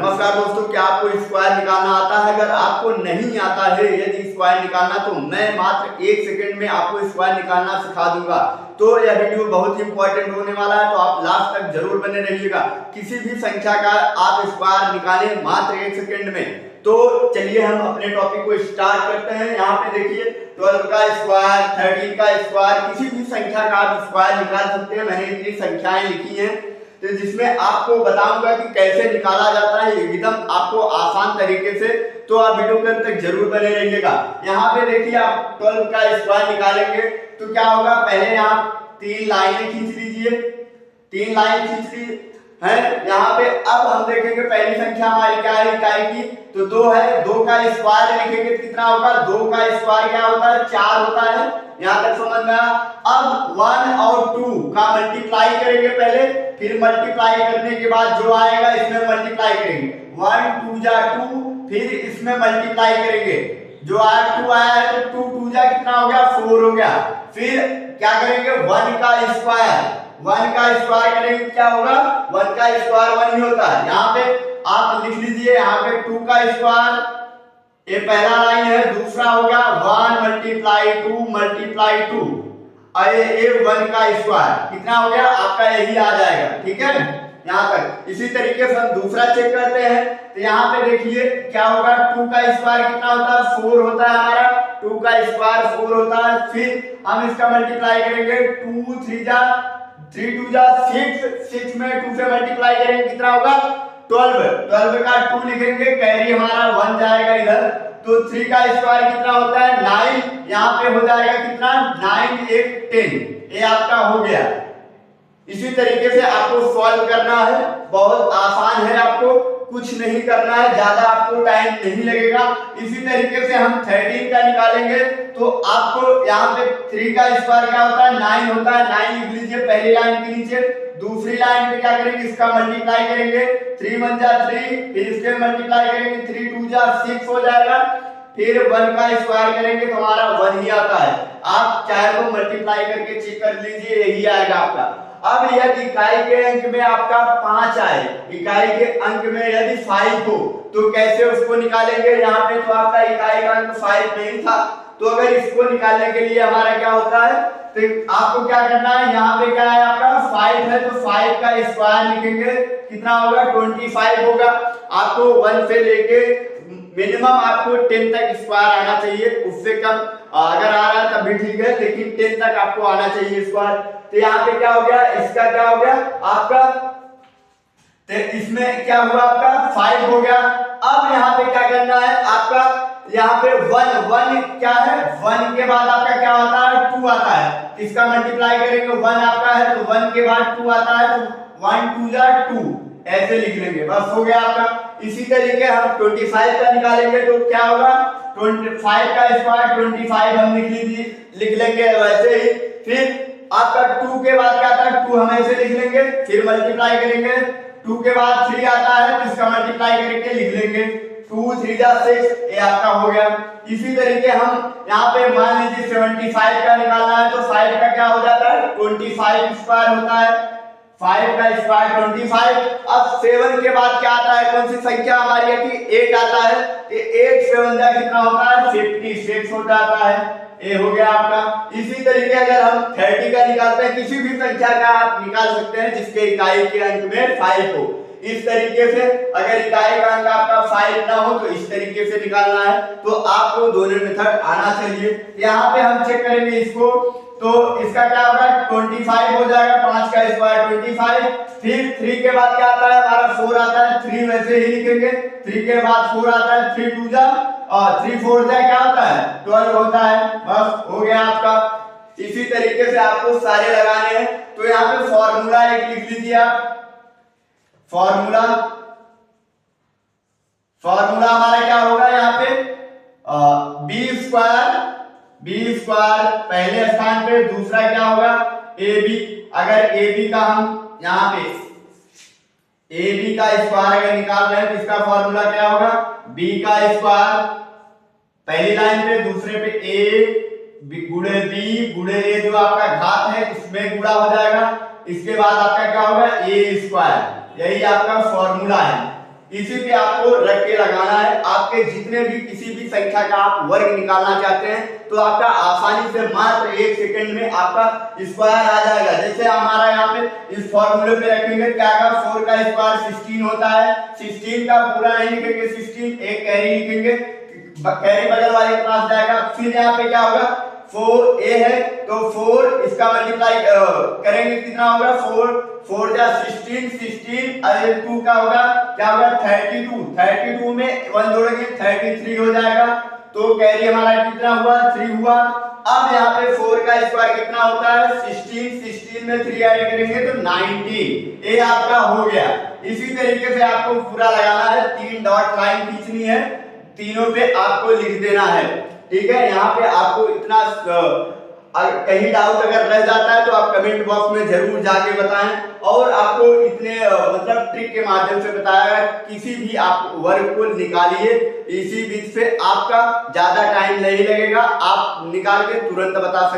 नमस्कार दोस्तों, क्या आपको स्क्वायर निकालना आता है? अगर आपको नहीं आता है यदि स्क्वायर निकालना, तो मैं मात्र 1 सेकंड में आपको स्क्वायर निकालना सिखा दूंगा। तो यह वीडियो बहुत ही इंपॉर्टेंट होने वाला है, तो आप लास्ट तक जरूर बने रहिएगा। किसी भी संख्या का आप स्क्वायर निकालें मात्र 1 सेकंड में। तो चलिए हम अपने टॉपिक को स्टार्ट करते हैं। यहाँ पे देखिए 12 का स्क्वायर, 13 का स्क्वायर, किसी भी संख्या का आप स्क्वायर निकाल सकते हैं। मैंने इतनी संख्याएं लिखी हैं तो जिसमें आपको बताऊंगा कि कैसे निकाला जाता है एकदम आपको आसान तरीके से। तो आप वीडियो के अंत तक जरूर बने रहिएगा। यहाँ पे देखिए आप 12 का स्क्वायर निकालेंगे तो क्या होगा, पहले यहाँ 3 लाइनें खींच लीजिए। 3 लाइन खींच ली है। यहाँ पे अब हम देखेंगे पहली संख्या हमारी क्या है इकाई की, तो 2 है। 2 का स्क्वायर लिखेंगे तो कितना होगा, 2 का स्क्वायर क्या होता है, 4 होता है। यहाँ तक समझ में आया। अब 1 और 2 का मल्टीप्लाई करेंगे पहले, फिर मल्टीप्लाई करने के बाद जो आएगा इसमें मल्टीप्लाई करेंगे। 1 2 जा 2, फिर इसमें मल्टीप्लाई करेंगे। जो आया 2 आया है तो 2 2 जा कितना हो गया, 4 हो गया। फिर क्या करेंगे, 1 का स्क्वायर, 1 का स्क्वायर करेंगे क्या होगा, 1 का स्क्वायर 1 ही होता है। यहाँ पे आप लिख लीजिए, यहाँ पे 2 का स्क्वायर, ये पहला लाइन है। दूसरा हो गया 1 मल्टीप्लाई 2 मल्टीप्लाई 2, अरे ये 1 का स्क्वायर कितना हो गया आपका, यही आ जाएगा। ठीक है, यहाँ तक। इसी तरीके से हम दूसरा चेक करते हैं। तो यहाँ पे देखिए क्या होगा, 2 का स्क्वायर कितना होता है, 4 होता है हमारा। 2 का स्क्वायर 4 होता है। फिर हम इसका मल्टीप्लाई करेंगे, 2 3 जा 3 2 जा 6, 6 में 2 से मल्टीप्लाई करेंगे कितना होगा, 12। 12 का 2 लिखेंगे, कैरी हमारा 1 जाएगा इधर। तो 3 का स्क्वायर कितना होता है, 9। यहाँ पे हो जाएगा कितना, 9 1 10, ये आपका हो गया। इसी तरीके से आपको सॉल्व करना है, बहुत आसान है, आपको कुछ नहीं करना है, ज्यादा आपको टाइम नहीं लगेगा। इसी तरीके से हम 13 का निकालेंगे तो आपको यहाँ पे 3 का स्क्वायर क्या होता है, 9 होता है। 9 लिख लीजिए पहली लाइन के नीचे। दूसरी लाइन पे क्या करेंगे, इसका मल्टीप्लाई करेंगे। 3 1 जा 3, फिर इसके मल्टीप्लाई करेंगे, 3 2 जा 6 हो जाएगा। फिर 1 का स्क्वायर करेंगे तो हमारा 1 ही आता है। आप चाहे तो मल्टीप्लाई करके चेक कर लीजिए, यही आएगा आपका। अब यदि इकाई के अंक में आपका 5 आए, इकाई के अंक में यदि 5 हो तो कैसे उसको निकालेंगे। यहाँ पे तो आपका इकाई का अंक 5 नहीं था, तो अगर इसको निकालने के लिए हमारा क्या होता है, तो आपको क्या करना है, यहाँ पे क्या है आपका 5 है, तो 5 का स्क्वायर लिखेंगे, कितना होगा 25 होगा। आपको 1 से लेके मिनिमम आपको 10 तक स्क्वायर आना चाहिए, उससे कम अगर आ रहा है तब भी ठीक है, लेकिन 10 तक आपको आना चाहिए स्क्वायर। तो यहाँ पे क्या हो गया, इसका क्या हो गया आपका, तो इसमें क्या हुआ आपका 5 हो गया। अब यहाँ पे क्या करना है आपका, यहाँ पे 1 क्या है, 1 के बाद आपका क्या आता है, 2 आता है। इसका मल्टीप्लाई करेंगे, 1 आपका है तो 1 के बाद 2 आता है, तो 1 2 जा 2 ऐसे लिख लेंगे, बस हो गया आपका। इसी तरीके हम 25 का निकालेंगे तो क्या होगा, 25 का स्क्वायर 25 हम लिख लेंगे वैसे ही। फिर आपका 2 के बाद क्या आता है, 2 हम ऐसे लिख लेंगे, फिर मल्टीप्लाई करेंगे। 2 के बाद 3 आता है तो इसका मल्टीप्लाई करके लिख लेंगे, 2 3 जा 6, ये आपका हो गया। इसी तरीके हम यहाँ पे मान लीजिए 75 का निकालना है तो 5 का क्या हो जाता है, 25 स्क्वायर होता है। 5 का स्क्वायर 25। अब 7 के बाद क्या आता है, कौन सी संख्या हमारी है कि 8 आता है। 8 7 जा कितना होता है, 56 हो जाता है, ये हो गया आपका। इसी तरीके अगर हम 30 का निकालते हैं, किसी भी संख्या का आप निकाल सकते हैं जिसके इकाई के अंक में 5 हो। इस तरीके से अगर इकाई का अंक आपका 5 ना हो तो इस तरीके से निकालना है। तो आपको दोनों मेथड आना चाहिए। यहाँ पे हम चेक करेंगे इसको, तो इसका क्या होगा 25 हो जाएगा, 5 का स्क्वायर 25। फिर 3 के बाद क्या आता है हमारा 4 आता है, 3 वैसे ही लिखेंगे। 3 के बाद 4 आता है, 3 2 जा और 3 4 जा क्या होता है, 12 होता है, बस हो गया आपका। इसी तरीके से आपको सारे लगाने हैं। तो यहाँ पे फॉर्मूला एक लिख लीजिए आप, फॉर्मूला हमारा क्या होगा यहाँ पे बी स्क्वायर पहले स्थान पे, दूसरा क्या होगा ए बी। अगर ए बी का हम यहाँ पे ए बी का स्क्वायर अगर निकाल रहे हैं तो इसका फॉर्मूला क्या होगा, बी का स्क्वायर पहली लाइन पे, दूसरे पे ए गुणे बी गुणे ए, जो आपका घात है इसमें गुणा हो जाएगा। इसके बाद आपका क्या होगा ए स्क्वायर, यही आपका फॉर्मूला है। इसी पे आपको रख के लगाना है। आपके जितने भी किसी भी संख्या का आप वर्ग निकालना चाहते हैं तो आपका आसानी से मात्र 1 सेकंड में आपका स्क्वायर आ जाएगा। जैसे हमारा यहाँ पे इस फॉर्मूले पे रखेंगे क्या आएगा, 4 का स्क्वायर 16 होता है। 16 का पूरा नहीं लिखेंगे, 16 एक कैरी लिखेंगे, कैरी बगल वाले के पास जाएगा। फिर यहाँ पे क्या होगा, 4a है तो 4 इसका मल्टीप्लाई करेंगे कितना होगा, 4 जा 16, 16 और 2 का होगा क्या होगा 32, 32 में 1 जोड़ेंगे 33 हो जाएगा। तो कैरी हमारा कितना हुआ, 3 हुआ। अब यहाँ पे 4 का स्क्वायर कितना होता है, 16, 16 में 3 ऐड करेंगे तो 19, ये आपका हो गया। इसी तरीके से आपको पूरा लगाना है, 3 डॉट लाइन खींचनी है, तीनों पे आपको लिख देना है, ठीक है। यहाँ पे आपको इतना कहीं डाउट अगर रह जाता है तो आप कमेंट बॉक्स में जरूर जाके बताएं। और आपको इतने मतलब ट्रिक के माध्यम से बताया, किसी भी आप वर्ग को निकालिए, इसी बीच से आपका ज्यादा टाइम नहीं लगेगा, आप निकाल के तुरंत बता सकते हैं।